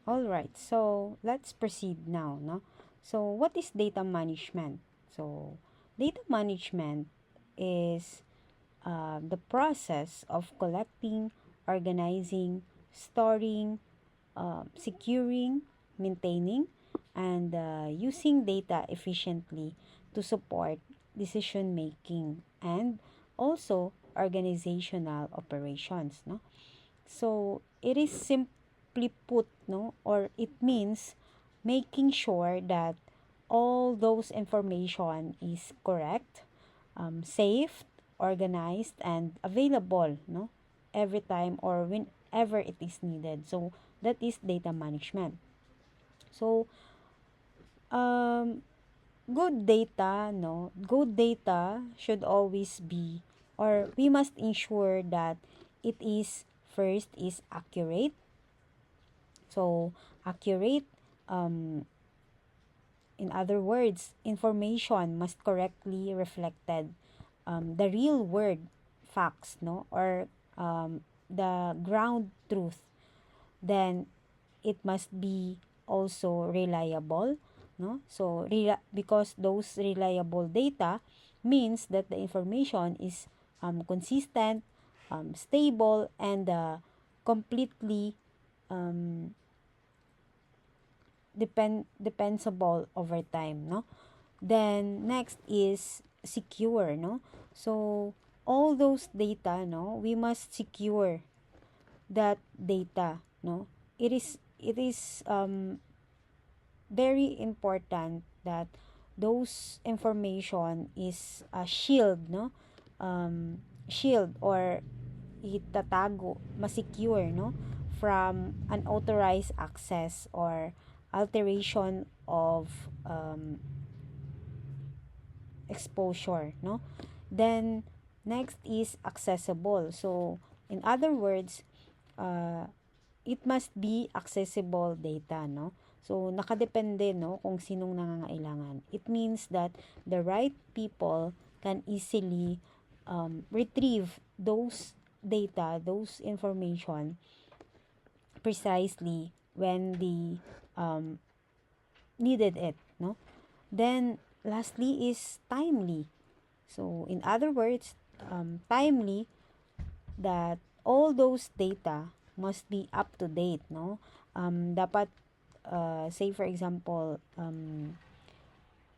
All right, so let's proceed now, no? So what is data management? So data management is the process of collecting, organizing, storing, securing, maintaining, and using data efficiently to support decision making and also organizational operations, no? So it is simply put, no, or it means making sure that all those information is correct, safe, organized, and available, no, every time or whenever it is needed. So that is data management. So um, good data, no, good data should always be, or we must ensure that it is first is accurate. So accurate, um, in other words, information must correctly reflected the real world facts, no, or the ground truth. Then it must be also reliable, no? So because those reliable data means that the information is consistent, stable, and completely um, dependable over time, no? Then next is secure, no? So all those data, no, we must secure that data, no? It is very important that those information is a shield, no? Shield or itatago, masecure, no, from unauthorized access or alteration of exposure, no. Then next is accessible. So in other words, uh, it must be accessible data, no. So nakadepende, no, kung sinong nangangailangan. It means that the right people can easily retrieve those data, those information precisely when they um, needed it, no. Then lastly is timely. So in other words, timely, that all those data must be up to date, no. Dapat say for example,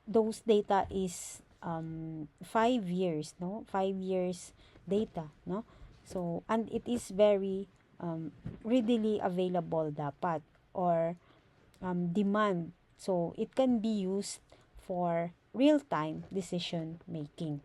those data is 5 years, no, 5 years data, no. So and it is very readily available dapat, or demand, so it can be used for real time decision making.